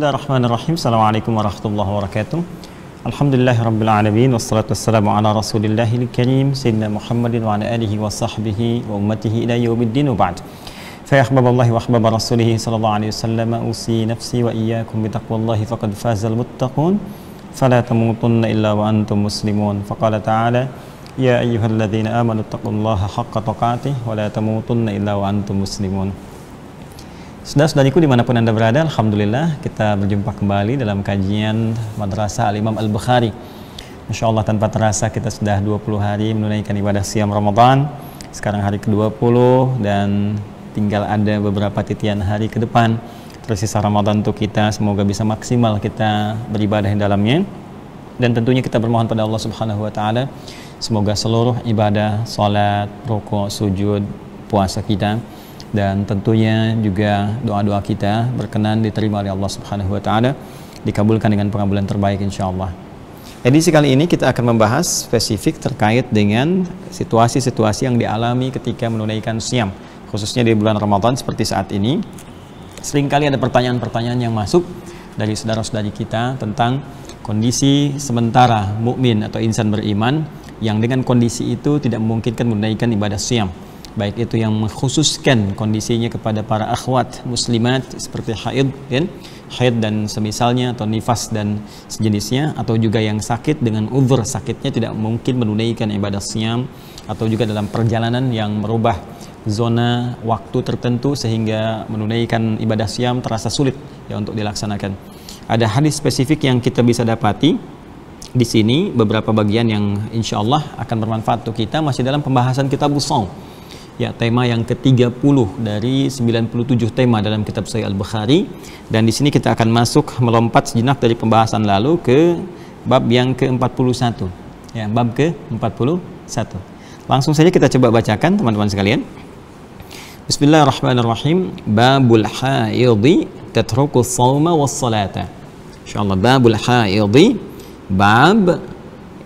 Bismillahirrahmanirrahim. Assalamualaikum warahmatullahi wabarakatuh. Alhamdulillahirrabbilalamin. Wassalatu wassalamu ala rasulillahil karim Sayyidina Muhammadin wa ala alihi wa sahbihi wa ummatihi ila yaumiddin wa ba'd. Fa ya ahbaballahi wa ahbaba rasulihi sallallahu alaihi wasallam, usi nafsi wa iyyakum bitaqwallahi faqad fazal muttaqun. Fala tamutunna illa wa antum muslimun. Faqala ta'ala ya ayyuhalladzina amanu taqullaha haqqa tuqatih wa la tamutunna illa wa antum muslimun. Saudara-saudariku dimanapun Anda berada, Alhamdulillah kita berjumpa kembali dalam kajian Madrasah Al-Imam Al-Bukhari. Masya Allah, tanpa terasa kita sudah 20 hari menunaikan ibadah siam Ramadan. Sekarang hari ke-20 dan tinggal ada beberapa titian hari ke depan tersisa Ramadan untuk kita. Semoga bisa maksimal kita beribadah di dalamnya. Dan tentunya kita bermohon pada Allah Subhanahu wa Ta'ala, semoga seluruh ibadah, salat, rukuk, sujud, puasa kita, dan tentunya juga doa-doa kita berkenan diterima oleh Allah Subhanahu wa Ta'ala, dikabulkan dengan pengabulan terbaik insyaallah. Edisi kali ini kita akan membahas spesifik terkait dengan situasi-situasi yang dialami ketika menunaikan siam, khususnya di bulan Ramadan seperti saat ini. Seringkali ada pertanyaan-pertanyaan yang masuk dari saudara-saudari kita tentang kondisi sementara mukmin atau insan beriman yang dengan kondisi itu tidak memungkinkan menunaikan ibadah siam, baik itu yang mengkhususkan kondisinya kepada para akhwat muslimat seperti haid dan semisalnya, atau nifas dan sejenisnya, atau juga yang sakit dengan uzur sakitnya tidak mungkin menunaikan ibadah siam, atau juga dalam perjalanan yang merubah zona waktu tertentu sehingga menunaikan ibadah siam terasa sulit ya untuk dilaksanakan. Ada hadis spesifik yang kita bisa dapati di sini, beberapa bagian yang insya Allah akan bermanfaat untuk kita, masih dalam pembahasan kitab Shaum. Ya, tema yang ke-30 dari 97 tema dalam kitab Sahih Al-Bukhari, dan di sini kita akan masuk melompat sejenak dari pembahasan lalu ke bab yang ke-41. Ya, bab ke-41. Langsung saja kita coba bacakan teman-teman sekalian. Bismillahirrahmanirrahim. Babul haidhi tatruku shauma was-salata. Insyaallah, babul haidhi, bab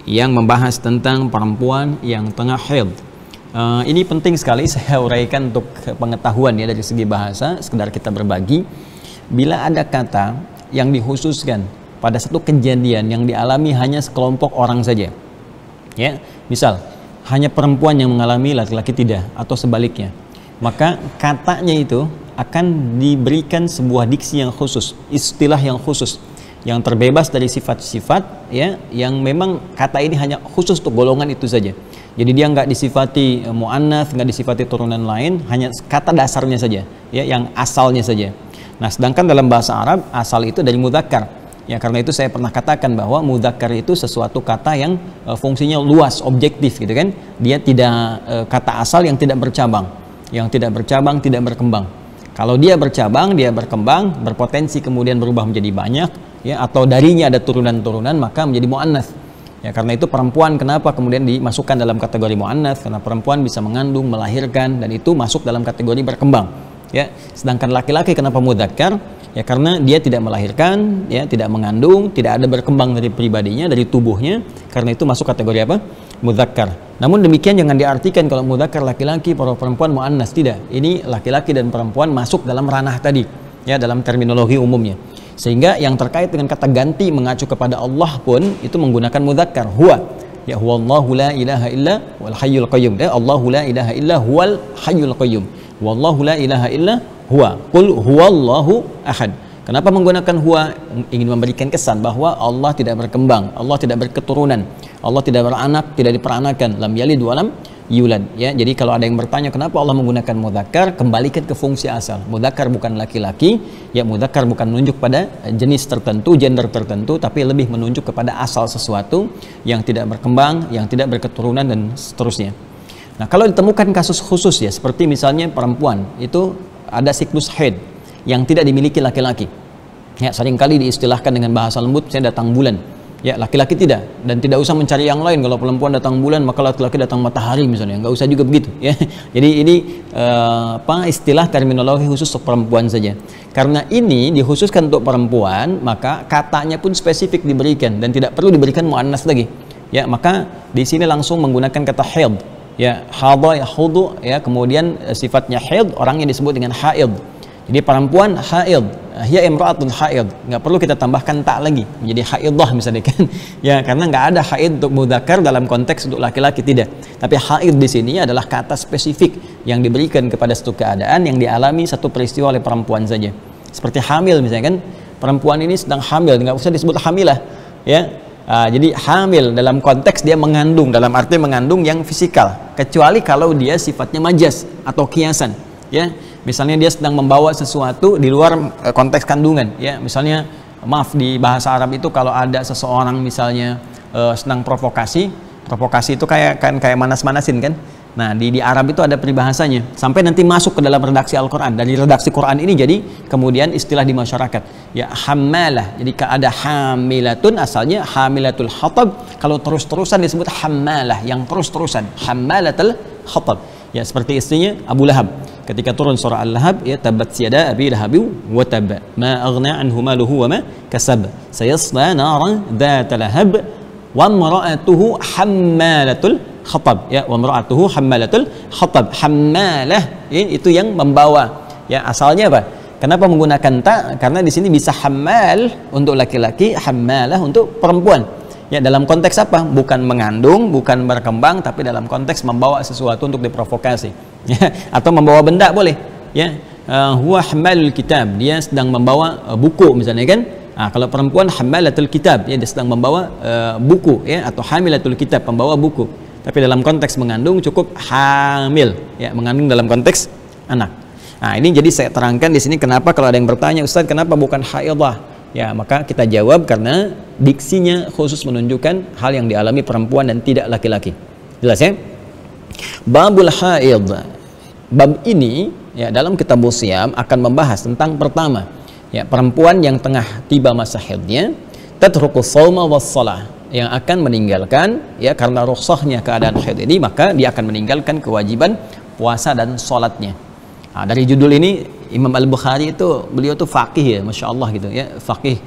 yang membahas tentang perempuan yang tengah haid. Ini penting sekali saya uraikan untuk pengetahuan ya dari segi bahasa, sekedar kita berbagi. Bila ada kata yang dikhususkan pada satu kejadian yang dialami hanya sekelompok orang saja, ya, misal hanya perempuan yang mengalami, laki-laki tidak, atau sebaliknya, maka katanya itu akan diberikan sebuah diksi yang khusus, istilah yang khusus, yang terbebas dari sifat-sifat ya, yang memang kata ini hanya khusus untuk golongan itu saja. Jadi dia nggak disifati mu'annats, nggak disifati turunan lain, hanya kata dasarnya saja, ya, yang asalnya saja. Nah, sedangkan dalam bahasa Arab asal itu dari mudzakkar. Ya, karena itu saya pernah katakan bahwa mudzakkar itu sesuatu kata yang fungsinya luas, objektif, gitu kan? Dia tidak kata asal yang tidak bercabang, tidak berkembang. Kalau dia bercabang, dia berkembang, berpotensi kemudian berubah menjadi banyak, ya, atau darinya ada turunan-turunan, maka menjadi mu'annats. Ya, karena itu perempuan kenapa kemudian dimasukkan dalam kategori mu'annats? Karena perempuan bisa mengandung, melahirkan, dan itu masuk dalam kategori berkembang. Ya, sedangkan laki-laki kenapa mudzakkar? Ya, karena dia tidak melahirkan, ya, tidak mengandung, tidak ada berkembang dari pribadinya, dari tubuhnya. Karena itu masuk kategori apa? Mudzakkar. Namun demikian jangan diartikan kalau mudzakkar laki-laki, perempuan mu'annats, tidak. Ini laki-laki dan perempuan masuk dalam ranah tadi, ya, dalam terminologi umumnya. Sehingga yang terkait dengan kata ganti mengacu kepada Allah pun itu menggunakan mudzakkar, huwa. Ya, huwallahu la ilaha illa wal hayyul qayyum. Ya, Allahu la ilaha illa huwal hayyul qayyum. Wallahu la ilaha illa huwa. Qul huwallahu ahad. Kenapa menggunakan huwa? Ingin memberikan kesan bahwa Allah tidak berkembang, Allah tidak berketurunan, Allah tidak beranak, tidak diperanakan, lam yalid wa lam yulad. Ya, jadi kalau ada yang bertanya kenapa Allah menggunakan mudzakkar, kembalikan ke fungsi asal. Mudzakkar bukan laki-laki, ya, mudzakkar bukan menunjuk pada jenis tertentu, gender tertentu, tapi lebih menunjuk kepada asal sesuatu yang tidak berkembang, yang tidak berketurunan, dan seterusnya. Nah, kalau ditemukan kasus khusus ya, seperti misalnya perempuan itu ada siklus haid yang tidak dimiliki laki-laki. Ya, seringkali diistilahkan dengan bahasa lembut, saya datang bulan. Ya, laki-laki tidak, dan tidak usah mencari yang lain. Kalau perempuan datang bulan, maka laki-laki datang matahari misalnya, nggak usah juga begitu, ya. Jadi ini istilah terminologi khusus untuk perempuan saja. Karena ini dikhususkan untuk perempuan, maka katanya pun spesifik diberikan dan tidak perlu diberikan mu'annats lagi. Ya, maka di sini langsung menggunakan kata haid. Ya, hadha, ya, hudu, ya, kemudian sifatnya haid, orangnya disebut dengan haid. Jadi perempuan haid, hiya imra'atun haid, nggak perlu kita tambahkan tak lagi menjadi haidah misalnya kan. Ya, karena nggak ada haid untuk mudzakkar dalam konteks untuk laki-laki, tidak. Tapi haid di sini adalah kata spesifik yang diberikan kepada satu keadaan yang dialami satu peristiwa oleh perempuan saja. Seperti hamil misalnya kan, perempuan ini sedang hamil, nggak usah disebut hamilah, ya. Jadi hamil dalam konteks dia mengandung, dalam arti mengandung yang fisikal, kecuali kalau dia sifatnya majas atau kiasan, ya. Misalnya dia sedang membawa sesuatu di luar konteks kandungan, ya. Misalnya, maaf, di bahasa Arab itu kalau ada seseorang misalnya sedang provokasi itu kayak manas-manasin kan. Nah, di Arab itu ada peribahasanya sampai nanti masuk ke dalam redaksi Al-Quran. Dari redaksi Quran ini jadi kemudian istilah di masyarakat, ya, hammalah. Jadi ada hamilatun, asalnya hamilatul hatab, kalau terus-terusan disebut hammalah, yang terus-terusan, hammalatul hatab. Ya, seperti istrinya Abu Lahab ketika turun surah Al-Lahab, ya, tabat yada abi lahabi wa tab ma aghna anhu maluhu wa ma kasab sayasla naran dzata lahab wa imra'atuhu hammalatul khatab, ya, wa imra'atuhu hammalatul khatab. Hammalah, ya, itu yang membawa, ya. Asalnya apa? Kenapa menggunakan ta? Karena di sini bisa hammal untuk laki-laki, hammalah untuk perempuan. Ya, dalam konteks apa? Bukan mengandung, bukan berkembang, tapi dalam konteks membawa sesuatu untuk diprovokasi, ya, atau membawa benda boleh, ya. Huwa hammalul kitab, dia sedang membawa buku misalnya kan. Nah, kalau perempuan hammalatul kitab, ya, dia sedang membawa buku, ya, atau hamilatul kitab, pembawa buku. Tapi dalam konteks mengandung cukup hamil, ya, mengandung dalam konteks anak. Nah, ini jadi saya terangkan di sini kenapa kalau ada yang bertanya, Ustaz, kenapa bukan haidah? Ya, maka kita jawab karena diksinya khusus menunjukkan hal yang dialami perempuan dan tidak laki-laki. Jelas, ya? Babul haid. Bab ini, ya, dalam kitab Siyam akan membahas tentang pertama, ya, perempuan yang tengah tiba masa haidnya, tatrukus shauma was shalah, yang akan meninggalkan, ya, karena rukhsahnya keadaan haid ini, maka dia akan meninggalkan kewajiban puasa dan sholatnya. Nah, dari judul ini Imam Al-Bukhari itu, beliau tuh faqih, ya, Masya Allah gitu, ya, faqih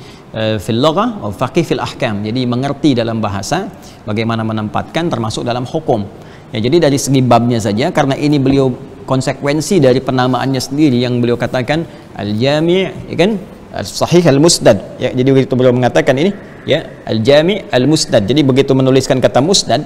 fil lughah, faqih fil ahkam, jadi mengerti dalam bahasa bagaimana menempatkan termasuk dalam hukum, ya. Jadi dari segi babnya saja, karena ini beliau konsekuensi dari penamaannya sendiri yang beliau katakan al-jami', ya kan, al-sahih al-musnad, ya. Jadi begitu beliau mengatakan ini, ya, al-jami' al-musnad, jadi begitu menuliskan kata musnad,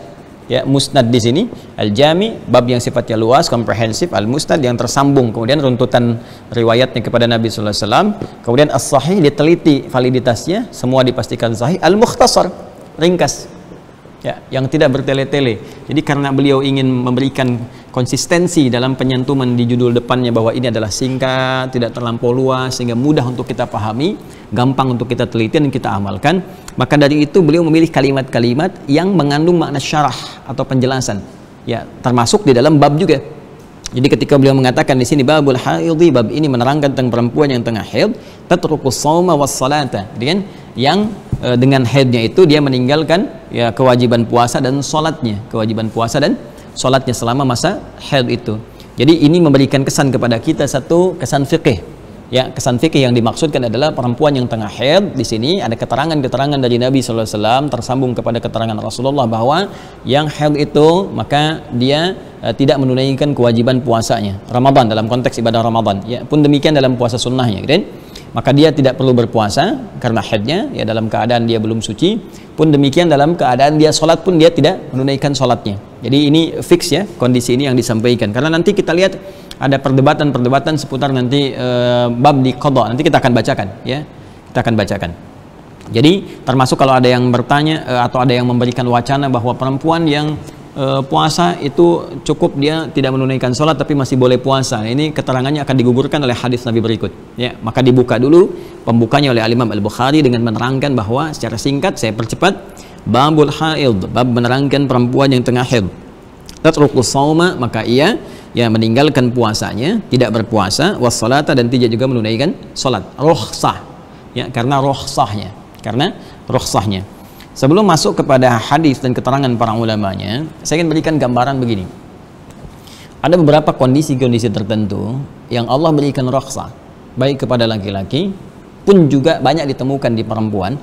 ya, musnad di sini al-jami, bab yang sifatnya luas, komprehensif, al-musnad yang tersambung, kemudian runtutan riwayatnya kepada Nabi sallallahu alaihi wasallam, kemudian as-sahih diteliti validitasnya, semua dipastikan sahih, al-mukhtasar ringkas, ya, yang tidak bertele-tele. Jadi karena beliau ingin memberikan konsistensi dalam penyantuman di judul depannya bahwa ini adalah singkat, tidak terlampau luas, sehingga mudah untuk kita pahami, gampang untuk kita teliti dan kita amalkan, maka dari itu beliau memilih kalimat-kalimat yang mengandung makna syarah atau penjelasan, ya, termasuk di dalam bab juga. Jadi ketika beliau mengatakan di sini babul haidhi, bab ini menerangkan tentang perempuan yang tengah haid, tatrukus shauma was salata, dengan yang dengan haidnya itu dia meninggalkan, ya, kewajiban puasa dan sholatnya, kewajiban puasa dan sholatnya selama masa haid itu. Jadi ini memberikan kesan kepada kita, satu kesan fikih, ya, kesan fikih yang dimaksudkan adalah perempuan yang tengah haid. Di sini ada keterangan-keterangan dari Nabi sallallahu alaihi wasallam tersambung kepada keterangan Rasulullah bahwa yang haid itu maka dia tidak menunaikan kewajiban puasanya Ramadan dalam konteks ibadah Ramadan, ya, pun demikian dalam puasa sunnahnya, gitu. Maka dia tidak perlu berpuasa karena haidnya, ya, dalam keadaan dia belum suci, pun demikian dalam keadaan dia sholat pun dia tidak menunaikan sholatnya. Jadi ini fix, ya, kondisi ini yang disampaikan, karena nanti kita lihat ada perdebatan seputar nanti bab di qadha, nanti kita akan bacakan, ya, kita akan bacakan. Jadi termasuk kalau ada yang bertanya atau ada yang memberikan wacana bahwa perempuan yang puasa itu cukup dia tidak menunaikan sholat tapi masih boleh puasa, nah, ini keterangannya akan digugurkan oleh hadis Nabi berikut, ya. Maka dibuka dulu pembukanya oleh Al-Imam Al-Bukhari dengan menerangkan bahwa secara singkat, saya percepat, babul haid, bab menerangkan perempuan yang tengah haid, tatrukus shauma, maka ia, ya, meninggalkan puasanya, tidak berpuasa, wassalata, dan tidak juga menunaikan sholat, rukhsah, ya, karena rukhsahnya, Sebelum masuk kepada hadis dan keterangan para ulamanya, saya ingin berikan gambaran begini. Ada beberapa kondisi-kondisi tertentu yang Allah berikan rukhsah, baik kepada laki-laki pun juga banyak ditemukan di perempuan,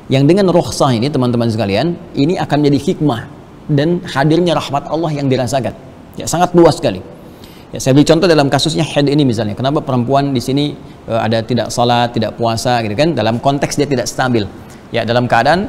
yang dengan rukhsah ini, teman-teman sekalian, ini akan menjadi hikmah dan hadirnya rahmat Allah yang dirasakan, ya, sangat luas sekali. Ya, saya beri contoh dalam kasusnya haid ini misalnya. Kenapa perempuan di sini ada tidak salat, tidak puasa gitu kan? Dalam konteks dia tidak stabil. Ya, dalam keadaan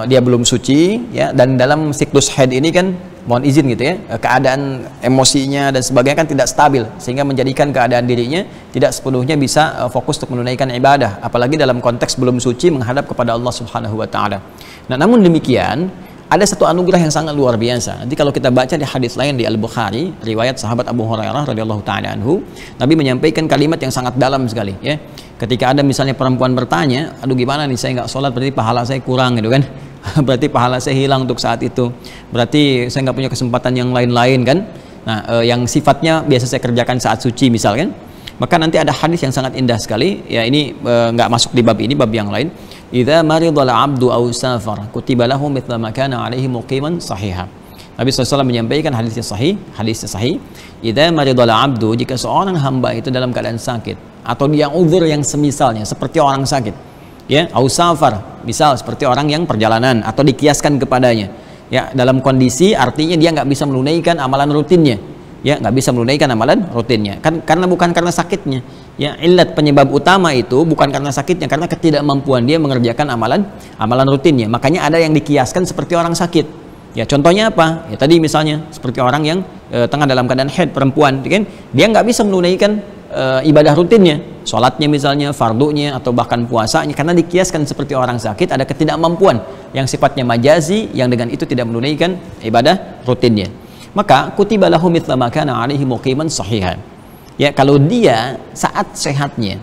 dia belum suci ya, dan dalam siklus haid ini kan mohon izin gitu ya, keadaan emosinya dan sebagainya kan tidak stabil sehingga menjadikan keadaan dirinya tidak sepenuhnya bisa fokus untuk menunaikan ibadah, apalagi dalam konteks belum suci menghadap kepada Allah Subhanahu wa taala. Nah, namun demikian ada satu anugerah yang sangat luar biasa. Nanti kalau kita baca di hadis lain di Al-Bukhari, riwayat sahabat Abu Hurairah radhiyallahu taala anhu, Nabi menyampaikan kalimat yang sangat dalam sekali ya. Ketika ada misalnya perempuan bertanya, aduh gimana nih saya nggak sholat, berarti pahala saya kurang gitu kan. Berarti pahala saya hilang untuk saat itu. Berarti saya nggak punya kesempatan yang lain-lain kan. Nah, yang sifatnya biasa saya kerjakan saat suci misalkan. Maka nanti ada hadis yang sangat indah sekali. Ya ini nggak masuk di bab ini, bab yang lain. Idza maridal 'abdu aw safar kutiba lahu mithla ma kana 'alaihi muqiman sahiha. Nabi SAW menyampaikan hadisnya sahih. Idza maridal 'abdu, jika seorang hamba itu dalam keadaan sakit atau dia uzur yang semisalnya seperti orang sakit, ya, aw safar, misal seperti orang yang perjalanan atau dikiaskan kepadanya, ya, dalam kondisi artinya dia nggak bisa menunaikan amalan rutinnya. Ya, nggak bisa menunaikan amalan rutinnya kan, karena bukan karena sakitnya ya, illat penyebab utama itu bukan karena sakitnya, karena ketidakmampuan dia mengerjakan amalan rutinnya. Makanya ada yang dikiaskan seperti orang sakit ya. Contohnya apa ya, tadi misalnya seperti orang yang tengah dalam keadaan haid, perempuan kan, dia nggak bisa menunaikan ibadah rutinnya, sholatnya misalnya, fardunya atau bahkan puasanya, karena dikiaskan seperti orang sakit, ada ketidakmampuan yang sifatnya majazi yang dengan itu tidak menunaikan ibadah rutinnya. Maka kutiba lahu mithla ma kana 'alaihi muqiman sahihan. Ya, kalau dia saat sehatnya,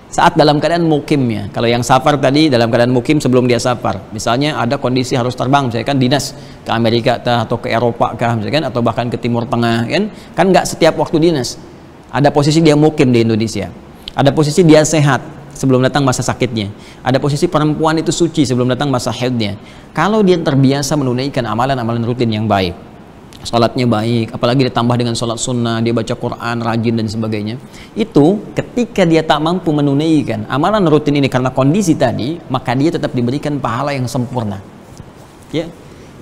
saat dalam keadaan mukimnya. Kalau yang safar tadi dalam keadaan mukim sebelum dia safar. Misalnya ada kondisi harus terbang, misalkan dinas ke Amerika atau ke Eropa kah, misalkan, atau bahkan ke Timur Tengah kan. Kan nggak setiap waktu dinas. Ada posisi dia mukim di Indonesia. Ada posisi dia sehat sebelum datang masa sakitnya. Ada posisi perempuan itu suci sebelum datang masa haidnya. Kalau dia terbiasa menunaikan amalan-amalan rutin yang baik, sholatnya baik, apalagi ditambah dengan sholat sunnah, dia baca Quran, rajin dan sebagainya, itu ketika dia tak mampu menunaikan amalan rutin ini karena kondisi tadi, maka dia tetap diberikan pahala yang sempurna.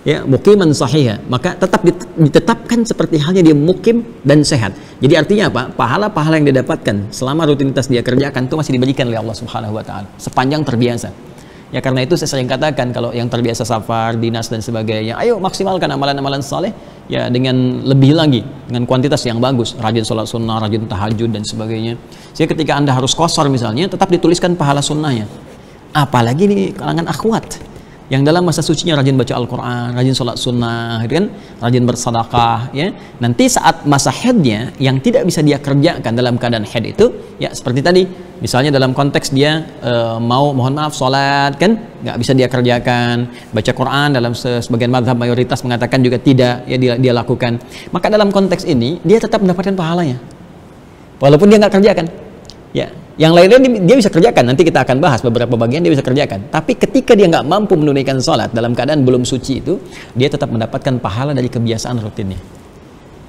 Ya, mukiman sahih, maka tetap ditetapkan seperti halnya dia mukim dan sehat. Jadi artinya apa? Pahala-pahala yang dia dapatkan selama rutinitas dia kerjakan itu masih diberikan oleh Allah Subhanahu wa taala sepanjang terbiasa. Ya, karena itu saya sering katakan kalau yang terbiasa safar, dinas dan sebagainya, ayo maksimalkan amalan-amalan saleh ya dengan lebih lagi, dengan kuantitas yang bagus, rajin sholat sunnah, rajin tahajud dan sebagainya. Sehingga ketika Anda harus qashar misalnya, tetap dituliskan pahala sunnahnya. Apalagi di kalangan akhwat yang dalam masa sucinya rajin baca Al-Quran, rajin sholat sunnah, gitu kan? Rajin bersedekah, ya. Nanti saat masa haidnya yang tidak bisa dia kerjakan dalam keadaan haid itu, ya seperti tadi, misalnya dalam konteks dia mau mohon maaf sholat, kan nggak bisa dia kerjakan, baca Quran dalam sebagian mazhab mayoritas mengatakan juga tidak, ya dia lakukan. Maka dalam konteks ini dia tetap mendapatkan pahalanya, walaupun dia nggak kerjakan, ya. Yang lainnya dia bisa kerjakan, nanti kita akan bahas beberapa bagian dia bisa kerjakan. Tapi ketika dia nggak mampu menunaikan sholat dalam keadaan belum suci itu, dia tetap mendapatkan pahala dari kebiasaan rutinnya.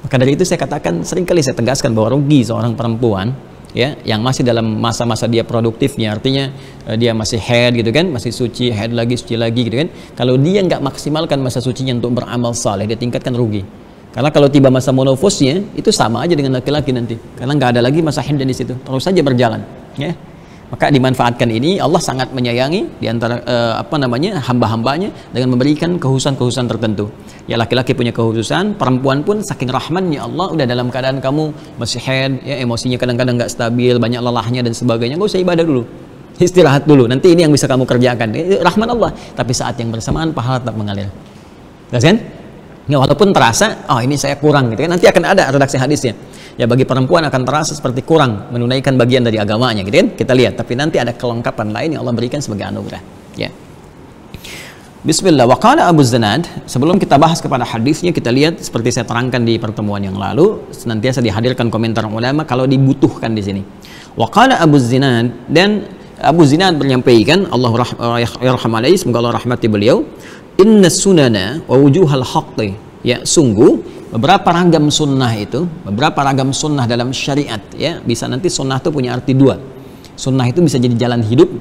Maka dari itu saya katakan, seringkali saya tegaskan bahwa rugi seorang perempuan ya yang masih dalam masa-masa dia produktifnya, artinya dia masih haid gitu kan, masih suci, haid lagi, suci lagi gitu kan. Kalau dia nggak maksimalkan masa sucinya untuk beramal saleh, dia tingkatkan rugi. Karena kalau tiba masa monofosnya itu sama aja dengan laki-laki nanti, karena nggak ada lagi masa haid di situ, terus saja berjalan, ya. Maka dimanfaatkan ini, Allah sangat menyayangi di antara hamba-hambanya dengan memberikan kehususan-kehususan tertentu. Ya, laki-laki punya kehususan, perempuan pun saking rahmannya Allah, udah dalam keadaan kamu masih haid, ya emosinya kadang-kadang nggak stabil, banyak lelahnya dan sebagainya, nggak usah ibadah dulu, istirahat dulu, nanti ini yang bisa kamu kerjakan. Rahman Allah, tapi saat yang bersamaan pahala tetap mengalir. Jelas kan? Ya, walaupun terasa, oh ini saya kurang gitu kan, nanti akan ada redaksi hadisnya. Ya, bagi perempuan akan terasa seperti kurang menunaikan bagian dari agamanya gitu kan, kita lihat. Tapi nanti ada kelengkapan lain yang Allah berikan sebagai anugerah. Ya. Bismillah. Wa qala Abu Zinad, sebelum kita bahas kepada hadisnya, kita lihat seperti saya terangkan di pertemuan yang lalu, senantiasa dihadirkan komentar ulama kalau dibutuhkan di sini. Wa qala Abu Zinad, dan Abu Zinad menyampaikan, Allah yarhamalehi, semoga Allah rahmati beliau, inna sunana wa wujuhal haqqi, ya sungguh beberapa ragam sunnah itu, beberapa ragam sunnah dalam syariat, ya bisa nanti sunnah itu punya arti dua. Sunnah itu bisa jadi jalan hidup,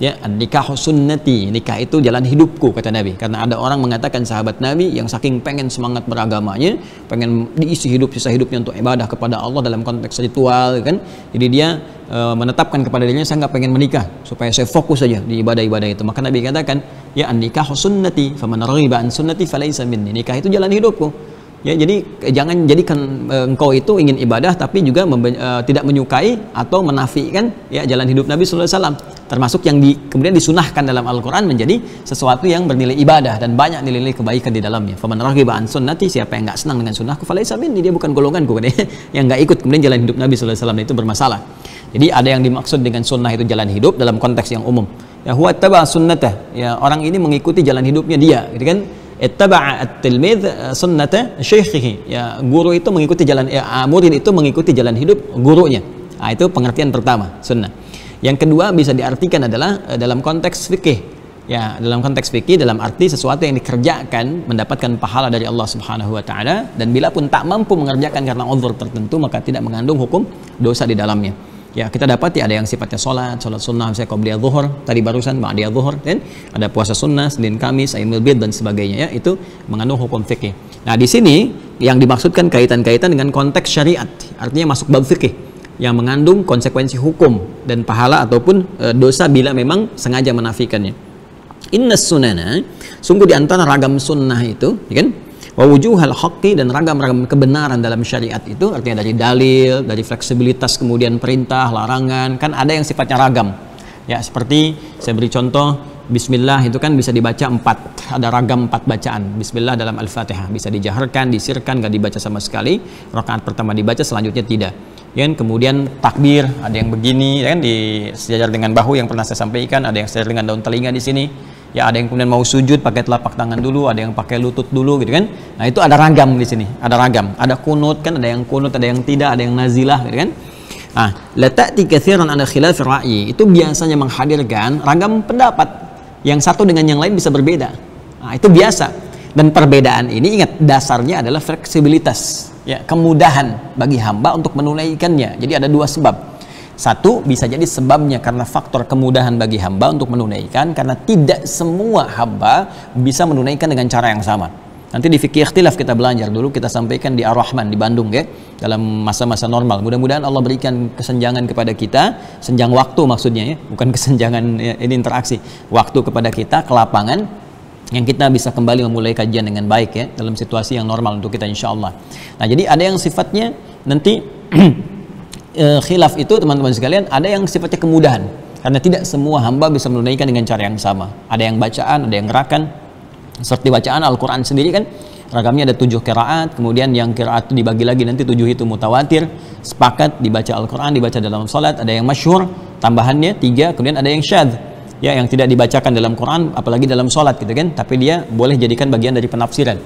Ya, nikah sunnati, nikah itu jalan hidupku kata Nabi. Karena ada orang mengatakan sahabat Nabi yang saking pengen semangat beragamanya, pengen diisi hidup sisa hidupnya untuk ibadah kepada Allah dalam konteks ritual kan. Jadi dia menetapkan kepada dirinya, saya nggak pengen menikah supaya saya fokus saja di ibadah-ibadah itu. Maka Nabi katakan, ya nikah sunnati, faman raghiba an sunnati falaysa minni. Nikah itu jalan hidupku. Ya, jadi jangan jadikan engkau itu ingin ibadah tapi juga tidak menyukai atau menafikan ya jalan hidup Nabi sallallahu alaihi wasallam, termasuk yang kemudian disunahkan dalam Al-Qur'an menjadi sesuatu yang bernilai ibadah dan banyak nilai-nilai kebaikan di dalamnya. Faman raghiba an sunnati, siapa yang enggak senang dengan sunnahku falaysa minni, dia bukan golonganku katanya. Yang enggak ikut kemudian jalan hidup Nabi sallallahu alaihi wasallam itu bermasalah. Jadi ada yang dimaksud dengan sunnah itu jalan hidup dalam konteks yang umum. Ya huwa taba sunnatah, ya orang ini mengikuti jalan hidupnya dia, gitu kan? Ittaba'a at-tilmidh sunnata syaikhihi, ya guru itu mengikuti jalan murid itu mengikuti jalan hidup gurunya. Nah, itu pengertian pertama sunnah. Yang kedua bisa diartikan adalah dalam konteks fikih. Ya, dalam konteks fikih dalam arti sesuatu yang dikerjakan mendapatkan pahala dari Allah Subhanahu wa taala, dan bila pun tak mampu mengerjakan karena uzur tertentu maka tidak mengandung hukum dosa di dalamnya. Ya, kita dapati ada yang sifatnya sholat sunnah, misalnya qobliyah zuhur, tadi barusan ba'diyah zuhur, dan ada puasa sunnah, Senin Kamis, Ayyamul Bid dan sebagainya, ya, itu mengandung hukum fikih. Nah, di sini yang dimaksudkan kaitan-kaitan dengan konteks syariat, artinya masuk bab fikih yang mengandung konsekuensi hukum dan pahala ataupun dosa bila memang sengaja menafikannya. Innas sunana, sungguh di antara ragam sunnah itu, ya kan? Wa wujuhal haqqi, dan ragam-ragam kebenaran dalam syariat itu artinya dari dalil, dari fleksibilitas, kemudian perintah, larangan, kan ada yang sifatnya ragam. Ya, seperti saya beri contoh, bismillah itu kan bisa dibaca 4, ada ragam 4 bacaan. Bismillah dalam Al-Fatihah bisa dijaharkan, disirkan, nggak dibaca sama sekali. Rakaat pertama dibaca, selanjutnya tidak. Ya, kemudian takbir, ada yang begini, ya kan, sejajar dengan bahu yang pernah saya sampaikan, ada yang sejajar dengan daun telinga di sini. Ya, ada yang kemudian mau sujud pakai telapak tangan dulu, ada yang pakai lutut dulu, gitu kan. Nah, itu ada ragam di sini, ada ragam. Ada kunut kan, ada yang kunut, ada yang tidak, ada yang nazilah, gitu kan. Ah, la ta'ti katsiran ala khilaf ra'yi, itu biasanya menghadirkan ragam pendapat yang satu dengan yang lain bisa berbeda. Nah, itu biasa. Dan perbedaan ini ingat dasarnya adalah fleksibilitas, ya, kemudahan bagi hamba untuk menunaikannya. Jadi ada dua sebab. Satu, bisa jadi sebabnya karena faktor kemudahan bagi hamba untuk menunaikan, karena tidak semua hamba bisa menunaikan dengan cara yang sama. Nanti di fikih ikhtilaf kita belajar dulu, kita sampaikan di Ar-Rahman di Bandung, ya, dalam masa-masa normal. Mudah-mudahan Allah berikan kesenjangan kepada kita, senjang waktu maksudnya, ya, bukan kesenjangan ya, ini interaksi, waktu kepada kita ke lapangan, yang kita bisa kembali memulai kajian dengan baik, ya, dalam situasi yang normal untuk kita insya Allah. Nah, jadi ada yang sifatnya nanti khilaf itu teman-teman sekalian, ada yang sifatnya kemudahan karena tidak semua hamba bisa menunaikan dengan cara yang sama. Ada yang bacaan, ada yang gerakan. Seperti bacaan Al-Quran sendiri kan ragamnya ada 7 qiraat, kemudian yang qiraat itu dibagi lagi nanti 7 itu mutawatir, sepakat dibaca Al-Quran, dibaca dalam salat. Ada yang masyhur, tambahannya 3, kemudian ada yang syadz, ya, yang tidak dibacakan dalam Quran apalagi dalam salat, gitu kan, tapi dia boleh jadikan bagian dari penafsiran.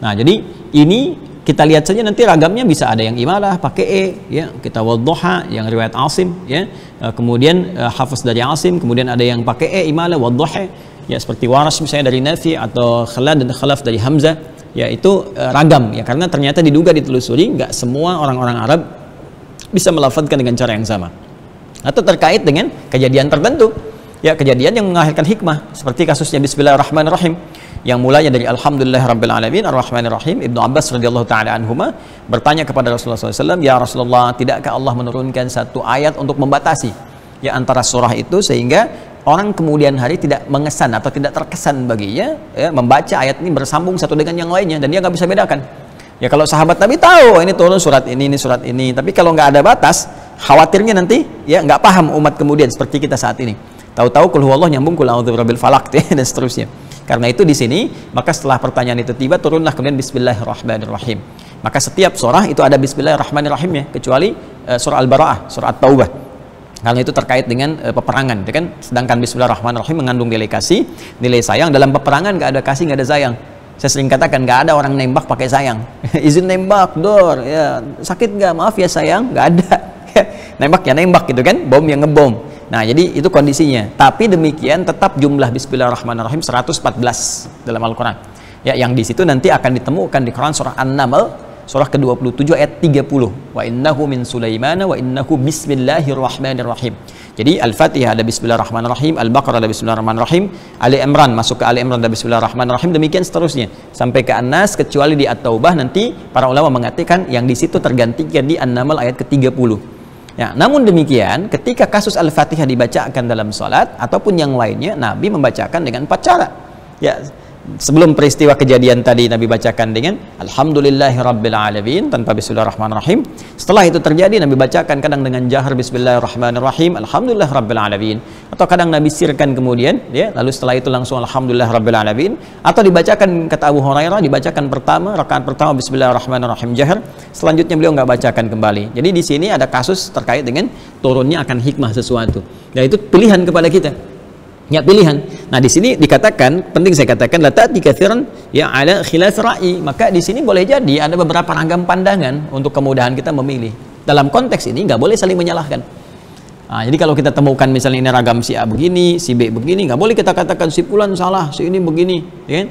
Nah, jadi ini kita lihat saja nanti ragamnya, bisa ada yang imalah pakai ya, kita wadduha yang riwayat Asim, ya, kemudian hafaz dari Asim, kemudian ada yang pakai imalah wadduha, ya, seperti Waras misalnya dari Nafi, atau Khalad dan Khalaf dari Hamzah, ya, itu ragam, ya, karena ternyata diduga ditelusuri nggak semua orang-orang Arab bisa melafadzkan dengan cara yang sama, atau terkait dengan kejadian tertentu, ya, kejadian yang melahirkan hikmah, seperti kasusnya Bismillahirrahmanirrahim, yang mulanya dari Alhamdulillahirrabbilalamin Ar-Rahmanirrahim. Ibnu Abbas radhiyallahu ta'ala anhuma bertanya kepada Rasulullah SAW, ya Rasulullah, tidakkah Allah menurunkan satu ayat untuk membatasi, ya, antara surah itu sehingga orang kemudian hari tidak mengesan atau tidak terkesan baginya, ya, membaca ayat ini bersambung satu dengan yang lainnya dan dia nggak bisa bedakan. Ya, kalau sahabat Nabi tahu ini turun surat ini surat ini, tapi kalau nggak ada batas, khawatirnya nanti ya nggak paham umat kemudian seperti kita saat ini. Tahu-tahu qul huwallahu nyambung qul a'udzu birabbil falaq, dan seterusnya. Karena itu di sini, maka setelah pertanyaan itu tiba, turunlah kemudian Bismillahirrahmanirrahim. Maka setiap surah itu ada Bismillahirrahmanirrahim, ya, kecuali surah Al-Bara'ah, surah At-Taubah. Karena itu terkait dengan peperangan, kan? Sedangkan Bismillahirrahmanirrahim mengandung nilai kasih, nilai sayang. Dalam peperangan nggak ada kasih, nggak ada sayang. Saya sering katakan nggak ada orang nembak pakai sayang. Izin nembak, dor, ya, sakit nggak? Maaf ya sayang, nggak ada. Nembak ya nembak, gitu kan? Bom yang ngebom. Nah, jadi itu kondisinya. Tapi demikian tetap jumlah Bismillahirrahmanirrahim 114 dalam Al-Quran. Ya, yang di situ nanti akan ditemukan di Quran surah An-Naml surah ke-27 ayat 30. Wa innahu min Sulaimana wa innahu bismillahirrahmanirrahim. Jadi Al-Fatihah ada bismillahirrahmanirrahim, Al-Baqarah ada bismillahirrahmanirrahim, Ali Imran masuk ke Ali Imran ada bismillahirrahmanirrahim, demikian seterusnya sampai ke An-Nas, kecuali di At-Taubah nanti para ulama mengatakan yang di situ tergantikan di An-Naml ayat ke-30. Ya, namun demikian ketika kasus Al-Fatihah dibacakan dalam salat ataupun yang lainnya, Nabi membacakan dengan 4 cara. Ya, sebelum peristiwa kejadian tadi Nabi bacakan dengan Alhamdulillahirabbil alamin tanpa bismillahirrahmanirrahim. Setelah itu terjadi Nabi bacakan kadang dengan jahar bismillahirrahmanirrahim Alhamdulillahirabbil alamin, atau kadang Nabi sirkan kemudian ya, lalu setelah itu langsung Alhamdulillahirabbil alamin, atau dibacakan kata Abu Hurairah dibacakan pertama rakaat pertama bismillahirrahmanirrahim jahar, selanjutnya beliau nggak bacakan kembali. Jadi di sini ada kasus terkait dengan turunnya akan hikmah sesuatu. Ya, itu pilihan kepada kita. Ya, pilihan. Nah, di sini dikatakan, penting saya katakan la ta'ti katsiran ya ala khilaf ra'i. Maka di sini boleh jadi ada beberapa ragam pandangan untuk kemudahan kita memilih. Dalam konteks ini nggak boleh saling menyalahkan. Nah, jadi kalau kita temukan misalnya ini ragam si A begini, si B begini, nggak boleh kita katakan si fulan salah, si ini begini, ya kan?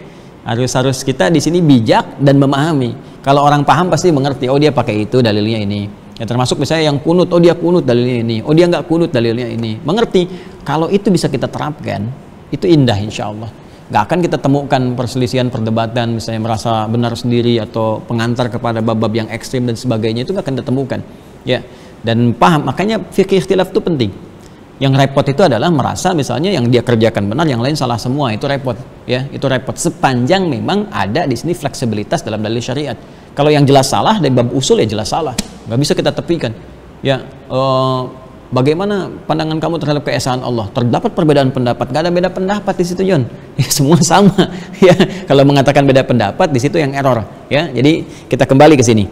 Harus kita di sini bijak dan memahami. Kalau orang paham pasti mengerti, oh dia pakai itu dalilnya ini. Ya, termasuk misalnya yang kunut, oh dia kunut dalilnya ini, oh dia nggak kunut dalilnya ini. Mengerti. Kalau itu bisa kita terapkan, itu indah insya Allah. Nggak akan kita temukan perselisihan perdebatan, misalnya merasa benar sendiri atau pengantar kepada bab-bab yang ekstrim dan sebagainya, itu nggak akan kita temukan. Ya, dan paham. Makanya fikih ikhtilaf itu penting. Yang repot itu adalah merasa misalnya yang dia kerjakan benar, yang lain salah semua. Itu repot. Ya, itu repot. Sepanjang memang ada di sini fleksibilitas dalam dalil syariat. Kalau yang jelas salah dari bab usul ya jelas salah, nggak bisa kita tepikan. Ya, bagaimana pandangan kamu terhadap keesaan Allah? Terdapat perbedaan pendapat, nggak ada beda pendapat di situ, John. Ya, semua sama. Ya, kalau mengatakan beda pendapat di situ yang error. Ya, jadi kita kembali ke sini.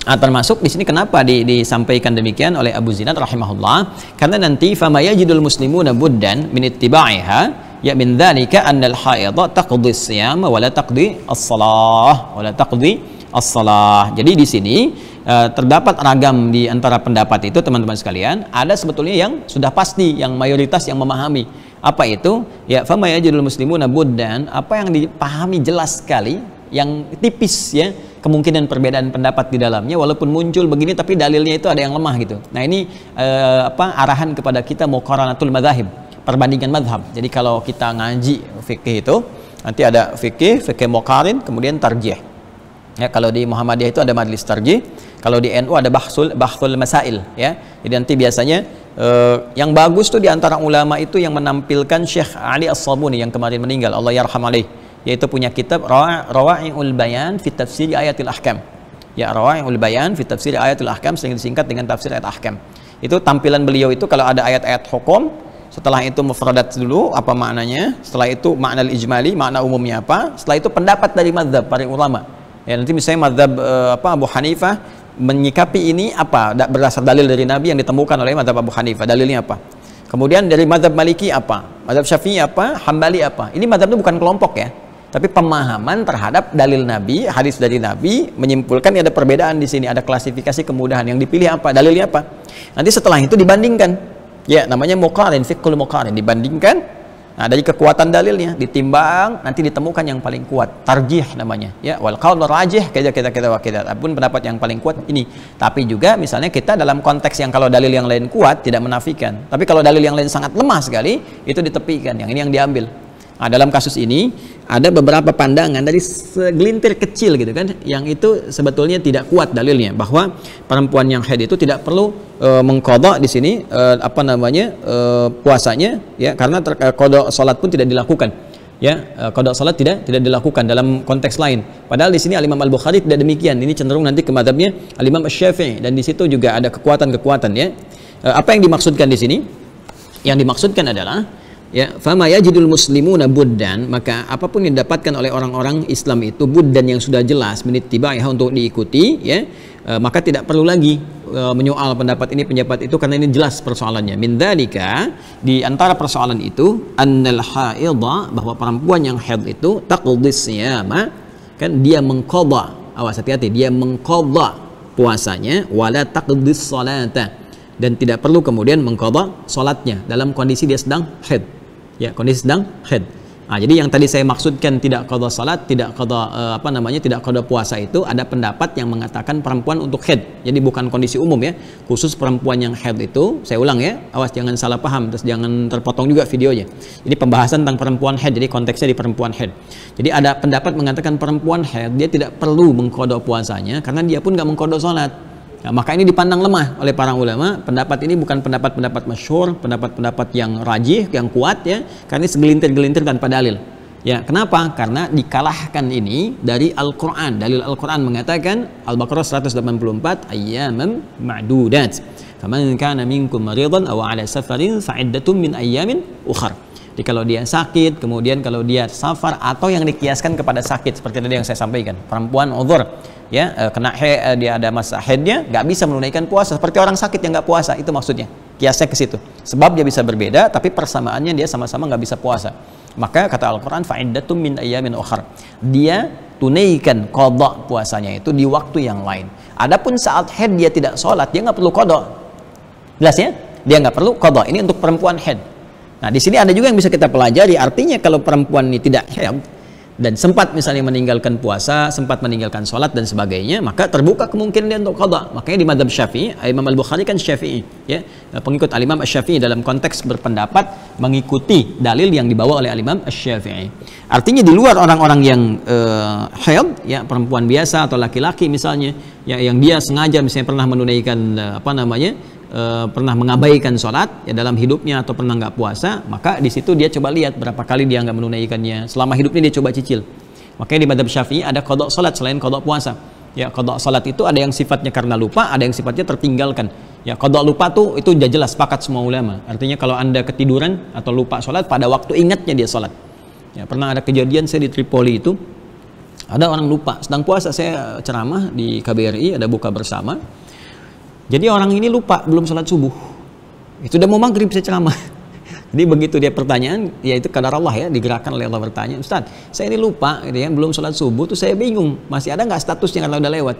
Termasuk di sini kenapa disampaikan demikian oleh Abu Zinad rahimahullah? Karena nanti fama yajidul muslimuna buddan min ittiba'iha ya min dzalika annal haidha taqdi as-siyam wa la taqdi as-shalah wa la taqdi as-salah. Jadi di sini terdapat ragam di antara pendapat itu, teman-teman sekalian. Ada sebetulnya yang sudah pasti, yang mayoritas yang memahami. Apa itu? Ya, fama yajidul muslimuna buddan, apa yang dipahami jelas sekali, yang tipis ya, kemungkinan perbedaan pendapat di dalamnya, walaupun muncul begini tapi dalilnya itu ada yang lemah gitu. Nah, ini arahan kepada kita muqaranatul madzahib, perbandingan mazhab. Jadi kalau kita ngaji fikih itu nanti ada fikih muqarin, kemudian tarjih. Ya, kalau di Muhammadiyah itu ada majlis tarjih, kalau di NU ada bahsul masail ya. Jadi nanti biasanya yang bagus tuh di antara ulama itu yang menampilkan Syekh Ali As-Sabuni yang kemarin meninggal, Allah yarham alaih, yaitu punya kitab Rawa'iul Bayan fi Tafsir Ayatil Ahkam. Ya, Rawa'iul Bayan fi Tafsir Ayatil Ahkam, sering disingkat dengan tafsir ayat ahkam. Itu tampilan beliau itu kalau ada ayat-ayat hukum, setelah itu mufradat dulu apa maknanya, setelah itu makna ijmali, makna umumnya apa, setelah itu pendapat dari mazhab para ulama. Ya, nanti misalnya mazhab Abu Hanifah menyikapi ini apa berdasar dalil dari Nabi yang ditemukan oleh mazhab Abu Hanifah, dalilnya apa. Kemudian dari mazhab Maliki apa, mazhab Syafi'i apa, Hambali apa. Ini mazhab itu bukan kelompok ya, tapi pemahaman terhadap dalil Nabi, hadis dari Nabi, menyimpulkan ada perbedaan di sini, ada klasifikasi kemudahan, yang dipilih apa, dalilnya apa. Nanti setelah itu dibandingkan. Ya, namanya muqarin, fiqhul muqarin, dibandingkan. Nah, dari kekuatan dalilnya ditimbang, nanti ditemukan yang paling kuat, tarjih namanya. Ya, wal qaul rajih kita apapun pendapat yang paling kuat ini. Tapi juga misalnya kita dalam konteks yang kalau dalil yang lain kuat tidak menafikan, tapi kalau dalil yang lain sangat lemah sekali itu ditepikan, yang ini yang diambil. Nah, dalam kasus ini ada beberapa pandangan dari segelintir kecil gitu kan, yang itu sebetulnya tidak kuat dalilnya, bahwa perempuan yang haid itu tidak perlu mengqadha di sini puasanya ya, karena qadha salat pun tidak dilakukan. Ya, qadha salat tidak dilakukan dalam konteks lain. Padahal di sini Al-Imam Al-Bukhari tidak demikian. Ini cenderung nanti ke mazhabnya Al-Imam Asy-Syafi'i, dan di situ juga ada kekuatan-kekuatan ya. Apa yang dimaksudkan di sini? Yang dimaksudkan adalah ya, fama yajidul muslimuna buddan, maka apapun yang didapatkan oleh orang-orang Islam itu buddan yang sudah jelas menitibaiha untuk diikuti ya, maka tidak perlu lagi menyoal pendapat ini pendapat itu, karena ini jelas persoalannya. Min dzalika, di antara persoalan itu annal haidha, bahwa perempuan yang haid itu taqdis siyama, kan dia mengqadha, awas hati-hati, dia mengqadha puasanya, wala taqdis salata, dan tidak perlu kemudian mengqadha salatnya dalam kondisi dia sedang haid. Ya, kondisi sedang haid. Jadi yang tadi saya maksudkan tidak qada salat, tidak qada tidak qada puasa itu ada pendapat yang mengatakan perempuan untuk haid. Jadi bukan kondisi umum ya. Khusus perempuan yang haid itu, saya ulang ya, awas jangan salah paham terus jangan terpotong juga videonya. Jadi pembahasan tentang perempuan haid, jadi konteksnya di perempuan haid. Jadi ada pendapat mengatakan perempuan haid dia tidak perlu mengqada puasanya karena dia pun nggak mengqada salat. Nah, maka ini dipandang lemah oleh para ulama. Pendapat ini bukan pendapat-pendapat masyhur, pendapat-pendapat yang rajih, yang kuat ya, karena ini segelintir-gelintir tanpa dalil. Ya, kenapa? Karena dikalahkan ini dari Al-Qur'an. Dalil Al-Qur'an mengatakan Al-Baqarah 184 ayyaman ma'dudat. Faman kana minkum maridan aw 'ala safarin fa'iddatun min ayyamin ukhar. Jadi kalau dia sakit, kemudian kalau dia safar atau yang dikiaskan kepada sakit seperti tadi yang saya sampaikan, perempuan uzur ya kena dia ada masa haidnya nggak bisa menunaikan puasa seperti orang sakit yang nggak puasa, itu maksudnya kiasnya ke situ. Sebab dia bisa berbeda tapi persamaannya dia sama-sama nggak bisa puasa. Maka kata Al-Qur'an fa'iddatum min ayyamin ukhar, dia tunaikan qada puasanya itu di waktu yang lain. Adapun saat haid dia tidak sholat, dia nggak perlu qada. Jelas ya, dia nggak perlu qada. Ini untuk perempuan haid. Nah, di sini ada juga yang bisa kita pelajari. Artinya kalau perempuan ini tidak haid dan sempat misalnya meninggalkan puasa, sempat meninggalkan sholat dan sebagainya, maka terbuka kemungkinan dia untuk qada. Makanya di mazhab Syafi'i, Imam Al-Bukhari kan Syafi'i, ya, pengikut Al-Imam Asy-Syafi'i dalam konteks berpendapat mengikuti dalil yang dibawa oleh Al-Imam Asy-Syafi'i. Artinya di luar orang-orang yang haid, ya, perempuan biasa atau laki-laki misalnya, ya, yang dia sengaja misalnya pernah menunaikan pernah mengabaikan sholat ya dalam hidupnya atau pernah nggak puasa, maka di situ dia coba lihat berapa kali dia nggak menunaikannya selama hidupnya, dia coba cicil. Makanya di mazhab Syafi'i ada qada sholat selain qada puasa. Ya, qada sholat itu ada yang sifatnya karena lupa, ada yang sifatnya tertinggalkan. Ya, qada lupa tuh itu udah jelas sepakat semua ulama. Artinya kalau Anda ketiduran atau lupa sholat pada waktu ingatnya dia sholat. Ya, pernah ada kejadian saya di Tripoli itu, ada orang lupa sedang puasa, saya ceramah di KBRI, ada buka bersama. Jadi orang ini lupa belum sholat subuh, itu udah mau maghrib saya ceramah. Jadi begitu dia pertanyaan, yaitu kadar Allah ya, digerakkan oleh Allah bertanya, Ustaz, saya ini lupa gitu ya, belum sholat subuh tuh saya bingung, masih ada nggak statusnya kalau udah lewat?